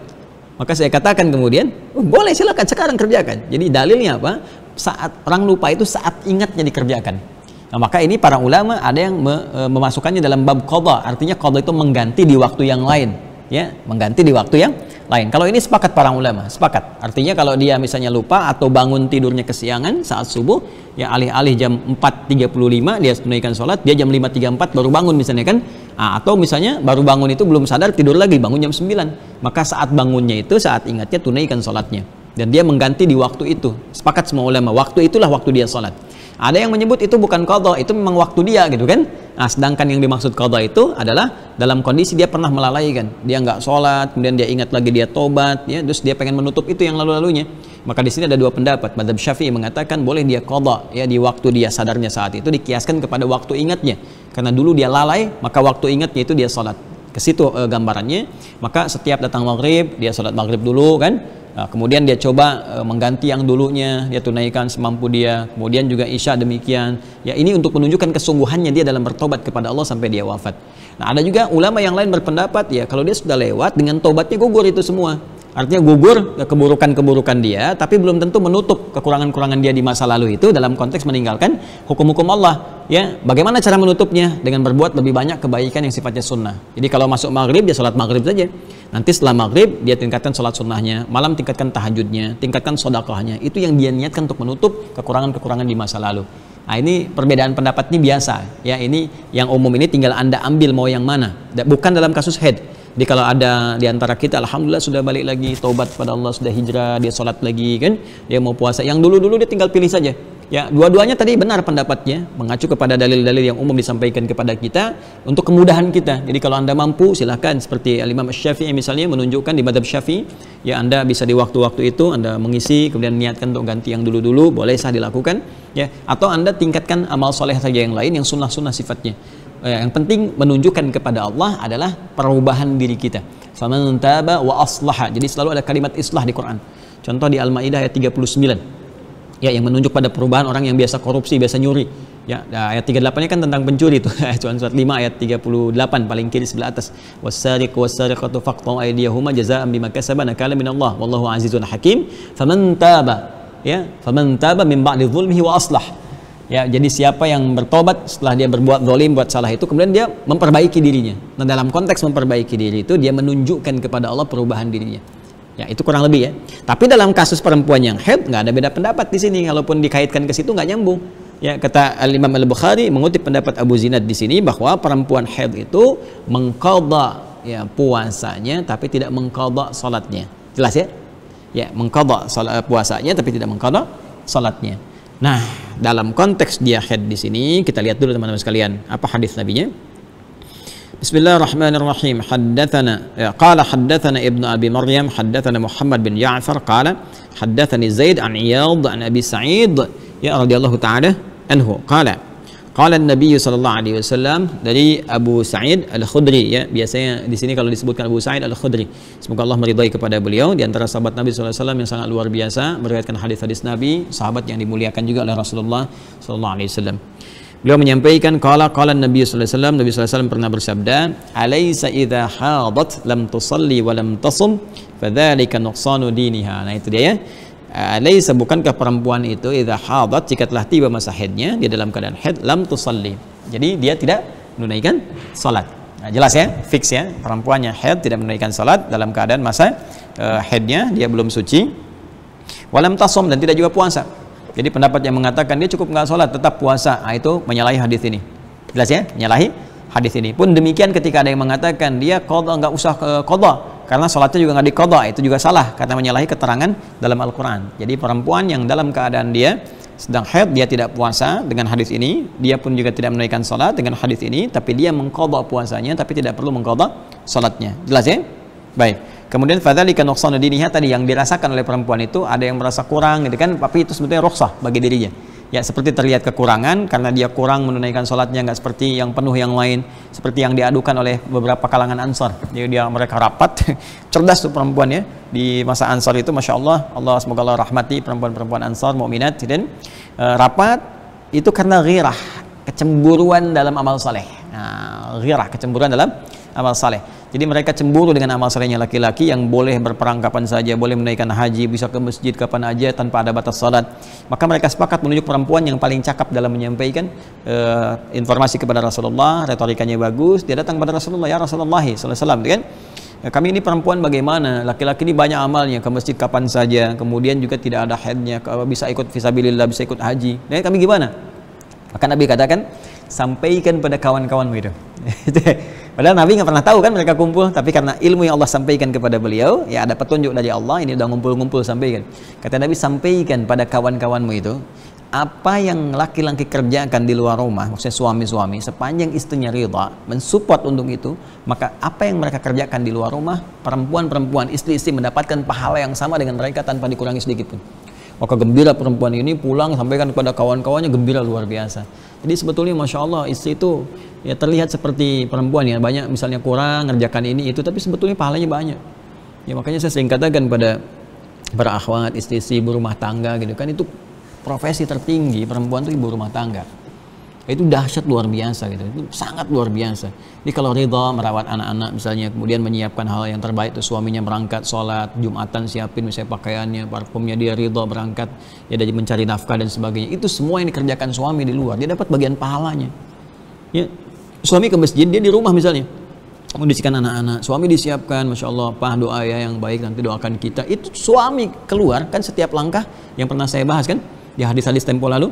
Maka saya katakan kemudian, boleh silakan sekarang kerjakan. Jadi dalilnya apa? Saat orang lupa itu saat ingatnya dikerjakan. Nah, maka ini para ulama ada yang memasukkannya dalam bab qada, artinya qada itu mengganti di waktu yang lain, ya, mengganti di waktu yang lain. Kalau ini sepakat para ulama, sepakat. Artinya kalau dia misalnya lupa atau bangun tidurnya kesiangan saat subuh, ya alih-alih jam 4.35 dia tunaikan sholat, dia jam 5.34 baru bangun misalnya kan. Atau misalnya baru bangun itu belum sadar tidur lagi, bangun jam 9. Maka saat bangunnya itu, saat ingatnya tunaikan sholatnya. Dan dia mengganti di waktu itu. Sepakat semua ulama, waktu itulah waktu dia sholat. Ada yang menyebut itu bukan qada, itu memang waktu dia gitu kan. Nah, sedangkan yang dimaksud qada itu adalah dalam kondisi dia pernah melalaikan, dia nggak sholat, kemudian dia ingat lagi dia tobat, ya, terus dia pengen menutup itu yang lalu-lalunya. Maka di sini ada dua pendapat. Mazhab Syafi'i mengatakan boleh dia qada, ya, di waktu dia sadarnya saat itu dikiaskan kepada waktu ingatnya. Karena dulu dia lalai, maka waktu ingatnya itu dia sholat. Ke situ gambarannya. Maka setiap datang maghrib dia sholat maghrib dulu kan. Nah, kemudian dia coba mengganti yang dulunya, dia tunaikan semampu dia. Kemudian juga isya demikian. Ya, ini untuk menunjukkan kesungguhannya dia dalam bertobat kepada Allah sampai dia wafat. Nah, ada juga ulama yang lain berpendapat, ya, kalau dia sudah lewat dengan tobatnya gugur itu semua. Artinya gugur keburukan-keburukan dia, tapi belum tentu menutup kekurangan-kekurangan dia di masa lalu itu dalam konteks meninggalkan hukum-hukum Allah. Ya, bagaimana cara menutupnya? Dengan berbuat lebih banyak kebaikan yang sifatnya sunnah. Jadi kalau masuk maghrib dia sholat maghrib saja. Nanti setelah maghrib dia tingkatkan sholat sunnahnya, malam tingkatkan tahajudnya, tingkatkan sedekahnya. Itu yang dia niatkan untuk menutup kekurangan-kekurangan di masa lalu. Nah, ini perbedaan pendapat ini biasa. Ya, ini yang umum ini tinggal Anda ambil mau yang mana. Bukan dalam kasus haid. Jadi kalau ada di antara kita, alhamdulillah sudah balik lagi, taubat pada Allah, sudah hijrah, dia sholat lagi kan, dia mau puasa. Yang dulu-dulu dia tinggal pilih saja. Ya, dua-duanya tadi benar pendapatnya, mengacu kepada dalil-dalil yang umum disampaikan kepada kita untuk kemudahan kita. Jadi kalau Anda mampu, silahkan seperti Al-Imam Asy-Syafi'i misalnya menunjukkan di mazhab Syafi'i, ya, Anda bisa di waktu-waktu itu Anda mengisi, kemudian niatkan untuk ganti yang dulu-dulu, boleh sah dilakukan, ya. Atau Anda tingkatkan amal soleh saja yang lain yang sunnah-sunnah sifatnya. Yang penting menunjukkan kepada Allah adalah perubahan diri kita. Faman taba wa aslaha. Jadi selalu ada kalimat islah di Quran. Contoh di Al-Maidah ayat 39. Ya, yang menunjuk pada perubahan orang yang biasa korupsi, biasa nyuri. Ya, ayat 38-nya kan tentang pencuri itu. Surat 5 ayat 38 paling kiri sebelah atas. Was-sariqu was-sariqatu faqta'u aydiyahuma jazaa'an bima kasaba nakalan minallah wallahu azizun hakim. Faman taba, ya, faman taba min ba'di dzulmihi wa aslah. Ya, jadi siapa yang bertobat setelah dia berbuat zalim, buat salah itu, kemudian dia memperbaiki dirinya. Nah, dalam konteks memperbaiki diri itu, dia menunjukkan kepada Allah perubahan dirinya. Ya, itu kurang lebih ya. Tapi dalam kasus perempuan yang haid, nggak ada beda pendapat di sini. Kalaupun dikaitkan ke situ nggak nyambung. Ya, kata Al-Imam Al-Bukhari mengutip pendapat Abu Zinad di sini bahwa perempuan haid itu mengqadha ya puasanya, tapi tidak mengqadha salatnya. Jelas ya? Ya, mengqadha puasanya, tapi tidak mengqadha salatnya. Nah, dalam konteks dia haid di sini, kita lihat dulu teman-teman sekalian, apa hadis nabinya. Bismillahirrahmanirrahim. Qala haddatsana Ibnu Abi Maryam, haddatsana Muhammad bin Ja'far, qala haddatsani Zaid an Iyad an Abi Sa'id ya radhiyallahu ta'ala anhu, qala Nabi sallallahu alaihi wasallam, dari Abu Sa'id Al-Khudri ya, biasanya di sini kalau disebutkan Abu Sa'id Al-Khudri, semoga Allah meridai kepada beliau, di antara sahabat Nabi sallallahu alaihi wasallam yang sangat luar biasa meriwayatkan hadis-hadis Nabi, sahabat yang dimuliakan juga oleh Rasulullah sallallahu alaihi wasallam. Beliau menyampaikan qala Nabi sallallahu alaihi wasallam, Nabi sallallahu alaihi wasallam pernah bersabda, "Alaysa idza hadat lam tusalli wa lam tasum fadzalika nuqsanu diniha." Nah, itu dia ya. Alaysa, bukankah perempuan itu idza hadat, jika telah tiba masa haidnya, dia dalam keadaan haid, lam tusalli, jadi dia tidak menunaikan salat. Nah, jelas ya, fix ya, perempuan yang haid tidak menunaikan salat dalam keadaan masa haidnya, dia belum suci. Walam tasum, dan tidak juga puasa. Jadi pendapat yang mengatakan dia cukup nggak salat tetap puasa, nah, itu menyalahi hadis ini. Jelas ya, menyalahi hadis ini. Pun demikian ketika ada yang mengatakan dia qadha, nggak usah qadha karena sholatnya juga nggak diqadha, itu juga salah karena menyalahi keterangan dalam Al-Quran. Jadi perempuan yang dalam keadaan dia sedang haid, dia tidak puasa dengan hadis ini, dia pun juga tidak menunaikan sholat dengan hadis ini, tapi dia mengqadha puasanya, tapi tidak perlu mengqadha sholatnya. Jelas ya? Baik. Kemudian fadzalika nuqsanu diniha, tadi yang dirasakan oleh perempuan itu ada yang merasa kurang gitu kan, tapi itu sebetulnya rukhsah bagi dirinya. Ya, seperti terlihat kekurangan karena dia kurang menunaikan sholatnya, nggak seperti yang penuh yang lain, seperti yang diadukan oleh beberapa kalangan Ansar. Jadi mereka rapat, cerdas tuh perempuan ya di masa Ansar itu, masya Allah, Allah semoga Allah rahmati perempuan-perempuan Ansar mukminat, dan rapat itu karena ghirah, kecemburuan dalam amal saleh. Nah, ghirah, kecemburuan dalam amal saleh. Jadi mereka cemburu dengan amal salehnya laki-laki yang boleh berperang kapan saja, boleh menunaikan haji, bisa ke masjid kapan aja tanpa ada batas salat. Maka mereka sepakat menunjuk perempuan yang paling cakap dalam menyampaikan informasi kepada Rasulullah, retorikanya bagus. Dia datang kepada Rasulullah, ya Rasulullah sallallahu alaihi wasallam, kan? Kami ini perempuan bagaimana? Laki-laki ini banyak amalnya, ke masjid kapan saja, kemudian juga tidak ada haidnya, bisa ikut fisabilillah, bisa ikut haji. Dan kami gimana? Maka Nabi katakan, sampaikan pada kawan-kawanmu itu. Padahal Nabi nggak pernah tahu kan mereka kumpul, tapi karena ilmu yang Allah sampaikan kepada beliau, ya ada petunjuk dari Allah, ini udah ngumpul-ngumpul, sampaikan. Kata Nabi, sampaikan pada kawan-kawanmu itu apa yang laki-laki kerjakan di luar rumah, maksudnya suami-suami, sepanjang istrinya ridha, mensupport untuk itu, maka apa yang mereka kerjakan di luar rumah, perempuan-perempuan, istri-istri mendapatkan pahala yang sama dengan mereka tanpa dikurangi sedikit pun. Maka gembira perempuan ini pulang sampaikan kepada kawan-kawannya, gembira luar biasa. Jadi sebetulnya masya Allah istri itu ya terlihat seperti perempuan ya, banyak misalnya kurang ngerjakan ini itu, tapi sebetulnya pahalanya banyak. Ya makanya saya sering katakan pada para akhwat, istri-istri ibu rumah tangga gitu kan, itu profesi tertinggi perempuan itu ibu rumah tangga. Itu dahsyat luar biasa gitu, itu sangat luar biasa. Jadi kalau ridha merawat anak-anak misalnya, kemudian menyiapkan hal yang terbaik, itu suaminya berangkat sholat Jumatan, siapin misalnya pakaiannya, parfumnya, dia ridha berangkat ya, dari mencari nafkah dan sebagainya, itu semua yang dikerjakan suami di luar, dia dapat bagian pahalanya. Ya, suami ke masjid, dia di rumah misalnya mengondisikan anak-anak, suami disiapkan, masya Allah, Pak doa ya yang baik, nanti doakan kita. Itu suami keluar kan setiap langkah, yang pernah saya bahas kan di hadis-hadis tempo lalu.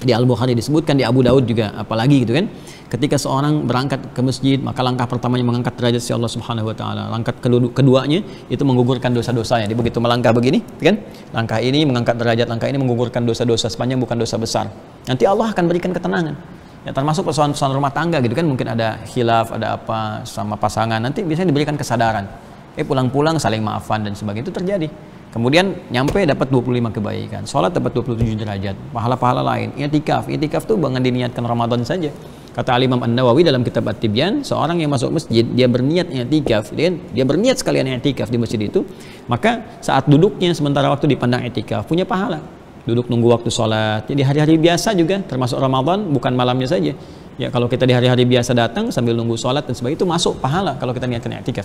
Di Al-Bukhari disebutkan, di Abu Daud juga, apalagi gitu kan, ketika seorang berangkat ke masjid, maka langkah pertamanya mengangkat derajat si Allah Subhanahu wa taala, langkah keduanya itu menggugurkan dosa-dosanya. Jadi begitu melangkah begini kan, langkah ini mengangkat derajat, langkah ini menggugurkan dosa-dosa, sepanjang bukan dosa besar. Nanti Allah akan berikan ketenangan. Ya, termasuk persoalan-persoalan rumah tangga gitu kan, mungkin ada khilaf, ada apa sama pasangan, nanti biasanya diberikan kesadaran. Pulang-pulang saling maafan dan sebagainya, itu terjadi. Kemudian nyampe dapat 25 kebaikan, sholat dapat 27 derajat, pahala-pahala lain. I'tikaf tuh jangan diniatkan Ramadan saja. Kata Al-Imam An-Nawawi dalam kitab At-Tibyan, seorang yang masuk masjid, dia berniat i'tikaf, dia berniat sekalian i'tikaf di masjid itu, maka saat duduknya sementara waktu dipandang i'tikaf, punya pahala. Duduk nunggu waktu sholat. Jadi hari-hari biasa juga, termasuk Ramadan, bukan malamnya saja. Ya kalau kita di hari-hari biasa datang sambil nunggu sholat dan sebagainya, itu masuk pahala kalau kita niatkan i'tikaf.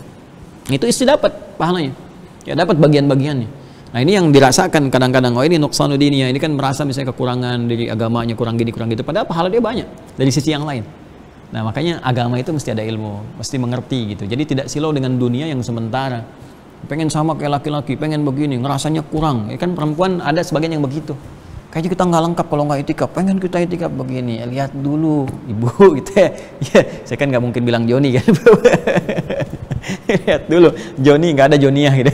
Itu istri dapat pahalanya. Ya dapat bagian-bagiannya. Nah ini yang dirasakan kadang-kadang, oh ini nuqsanu diniyah, ini kan merasa misalnya kekurangan dari agamanya, kurang gini, kurang gitu, padahal pahala dia banyak dari sisi yang lain. Nah makanya agama itu mesti ada ilmu, mesti mengerti gitu. Jadi tidak silau dengan dunia yang sementara. Pengen sama kayak laki-laki, pengen begini, ngerasanya kurang. Ya kan perempuan ada sebagian yang begitu. Kayaknya kita nggak lengkap kalau nggak itikaf, pengen kita itikaf begini. Lihat dulu ibu gitu ya. Ya saya kan nggak mungkin bilang Joni kan. Lihat dulu, Joni nggak ada Joniah gitu.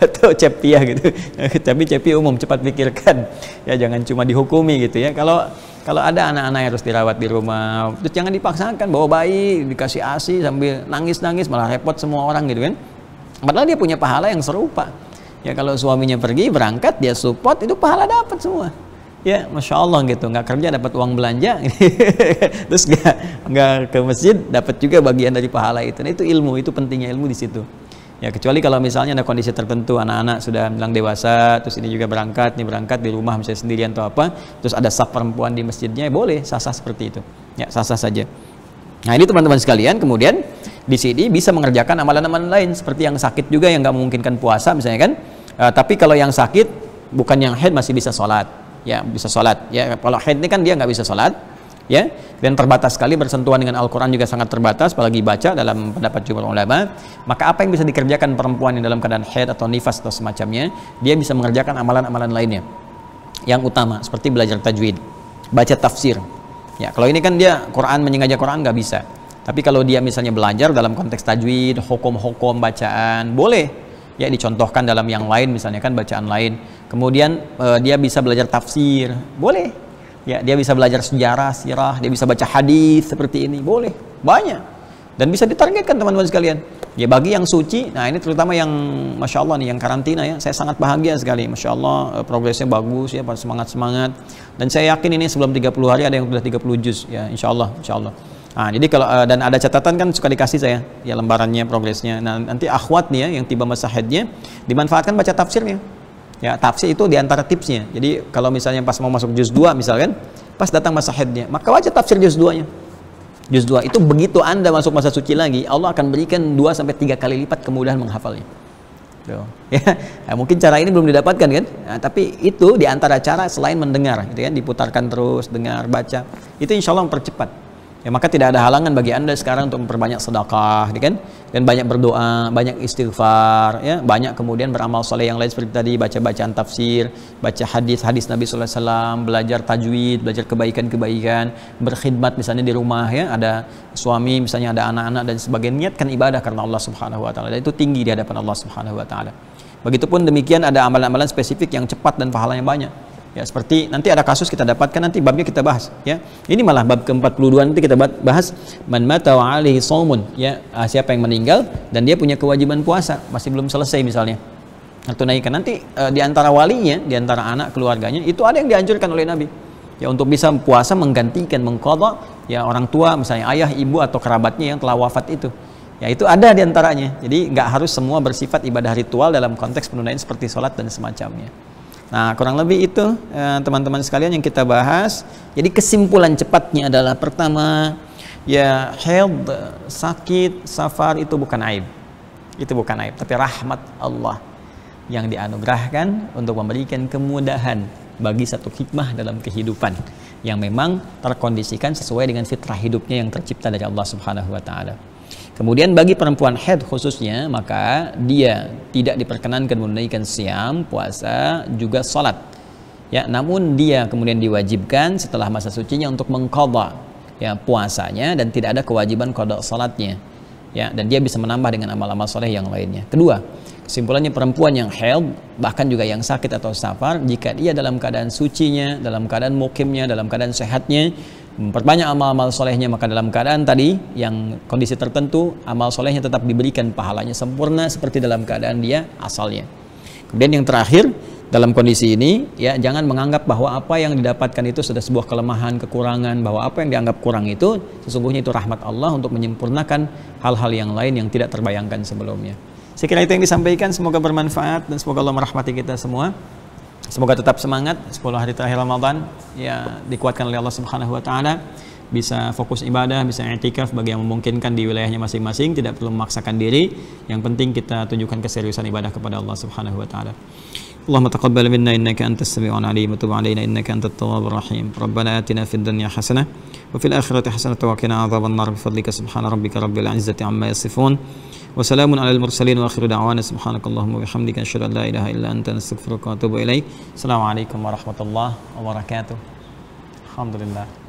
Atau Cepiah gitu. Tapi Cepi umum, cepat pikirkan. Ya jangan cuma dihukumi gitu ya. Kalau ada anak-anak yang harus dirawat di rumah, terus jangan dipaksakan bawa bayi, dikasih ASI sambil nangis-nangis, malah repot semua orang gitu kan. Padahal dia punya pahala yang serupa. Ya kalau suaminya pergi berangkat dia support, itu pahala dapat semua. Ya masya Allah gitu, nggak kerja dapat uang belanja, terus nggak ke masjid dapat juga bagian dari pahala itu. Nah itu ilmu, itu pentingnya ilmu di situ. Ya kecuali kalau misalnya ada kondisi tertentu, anak-anak sudah bilang dewasa, terus ini juga berangkat di rumah misalnya sendirian atau apa, terus ada saf perempuan di masjidnya, boleh sah-sah seperti itu. Ya sah-sah saja. Nah ini teman-teman sekalian, kemudian di sini bisa mengerjakan amalan-amalan lain seperti yang sakit juga yang nggak memungkinkan puasa misalnya kan. Tapi kalau yang sakit bukan yang haid masih bisa sholat, ya bisa sholat. Ya kalau haid ini kan dia nggak bisa sholat, ya dan terbatas sekali bersentuhan dengan Al-Quran juga sangat terbatas, apalagi baca dalam pendapat jumhur ulama. Maka apa yang bisa dikerjakan perempuan yang dalam keadaan haid atau nifas atau semacamnya, dia bisa mengerjakan amalan-amalan lainnya yang utama seperti belajar tajwid, baca tafsir. Ya kalau ini kan dia Quran, menyengaja Quran nggak bisa. Tapi kalau dia misalnya belajar dalam konteks tajwid, hukum-hukum bacaan, boleh. Ya dicontohkan dalam yang lain misalnya kan bacaan lain. Kemudian dia bisa belajar tafsir, boleh. Ya dia bisa belajar sejarah, sirah, dia bisa baca hadis seperti ini, boleh. Banyak. Dan bisa ditargetkan teman-teman sekalian. Ya bagi yang suci, nah ini terutama yang masya Allah nih yang karantina ya, saya sangat bahagia sekali, masya Allah progresnya bagus ya, semangat-semangat. Dan saya yakin ini sebelum 30 hari ada yang sudah 30 juz ya, insya Allah, insya Allah. Nah, jadi kalau dan ada catatan kan suka dikasih saya ya lembarannya progresnya. Nah, nanti akhwat nih ya yang tiba masa haidnya dimanfaatkan baca tafsirnya. Ya, tafsir itu diantara tipsnya. Jadi kalau misalnya pas mau masuk juz 2 misalkan, pas datang masa haidnya, maka baca tafsir juz 2-nya. Juz 2 itu begitu Anda masuk masa suci lagi, Allah akan berikan 2 sampai 3 kali lipat kemudahan menghafalnya. Tuh. Ya, nah, mungkin cara ini belum didapatkan kan? Nah, tapi itu diantara cara selain mendengar, gitu kan, diputarkan terus, dengar, baca, itu insya Allah mempercepat. Ya maka tidak ada halangan bagi Anda sekarang untuk memperbanyak sedekah, kan? Dan banyak berdoa, banyak istighfar, ya, banyak kemudian beramal soleh yang lain seperti tadi, baca bacaan tafsir, baca hadis-hadis Nabi sallallahu alaihi wasallam, belajar tajwid, belajar kebaikan-kebaikan, berkhidmat misalnya di rumah ya, ada suami misalnya, ada anak-anak dan sebagainya, niatkan ibadah karena Allah Subhanahu wa taala. Dan itu tinggi di hadapan Allah Subhanahu wa taala. Begitupun demikian ada amalan-amalan spesifik yang cepat dan pahalanya banyak. Ya seperti nanti ada kasus kita dapatkan, nanti babnya kita bahas ya. Ini malah bab ke-42 nanti kita bahas man mata wa alaihi shaumun ya, siapa yang meninggal dan dia punya kewajiban puasa masih belum selesai misalnya. Atau naikkan nanti di antara walinya, di antara anak keluarganya itu ada yang dianjurkan oleh Nabi. Ya untuk bisa puasa menggantikan mengqadha ya orang tua misalnya ayah, ibu atau kerabatnya yang telah wafat itu. Ya itu ada di antaranya. Jadi nggak harus semua bersifat ibadah ritual dalam konteks penunaian seperti sholat dan semacamnya. Nah kurang lebih itu teman-teman sekalian yang kita bahas. Jadi kesimpulan cepatnya adalah pertama ya haid, sakit, safar itu bukan aib. Itu bukan aib, tapi rahmat Allah yang dianugerahkan untuk memberikan kemudahan bagi satu hikmah dalam kehidupan yang memang terkondisikan sesuai dengan fitrah hidupnya yang tercipta dari Allah Subhanahu wa taala. Kemudian bagi perempuan haid khususnya, maka dia tidak diperkenankan menunaikan siam, puasa, juga salat. Ya, namun dia kemudian diwajibkan setelah masa sucinya untuk mengqadha ya puasanya dan tidak ada kewajiban qadha salatnya. Ya, dan dia bisa menambah dengan amal-amal soleh yang lainnya. Kedua, kesimpulannya perempuan yang haid bahkan juga yang sakit atau safar, jika dia dalam keadaan sucinya, dalam keadaan mukimnya, dalam keadaan sehatnya, memperbanyak amal-amal solehnya, maka dalam keadaan tadi yang kondisi tertentu amal solehnya tetap diberikan pahalanya sempurna seperti dalam keadaan dia asalnya. Kemudian yang terakhir, dalam kondisi ini ya jangan menganggap bahwa apa yang didapatkan itu sudah sebuah kelemahan, kekurangan, bahwa apa yang dianggap kurang itu sesungguhnya itu rahmat Allah untuk menyempurnakan hal-hal yang lain yang tidak terbayangkan sebelumnya. Saya kira itu yang disampaikan, semoga bermanfaat dan semoga Allah merahmati kita semua. Semoga tetap semangat 10 hari terakhir Ramadan ya, dikuatkan oleh Allah Subhanahu wa taala bisa fokus ibadah, bisa i'tikaf bagi yang memungkinkan di wilayahnya masing-masing, tidak perlu memaksakan diri. Yang penting kita tunjukkan keseriusan ibadah kepada Allah Subhanahu wa taala. Allahumma taqabbal minna innaka antas sami'ul 'alim wa tub 'alaina innaka antat tawwabur rahim. Rabbana atina fid dunya hasanah wa fil akhirati hasanah wa qina adzabannar bi fadlika subhana rabbika rabbil 'izzati 'amma yasifun. Wa salamun 'alal mursalin wa akhiru da'wana subhanakallahumma wa bihamdika asyhadu an la ilaha illa anta astaghfiruka wa atubu ilaik. Assalamualaikum warahmatullahi wabarakatuh. Alhamdulillah.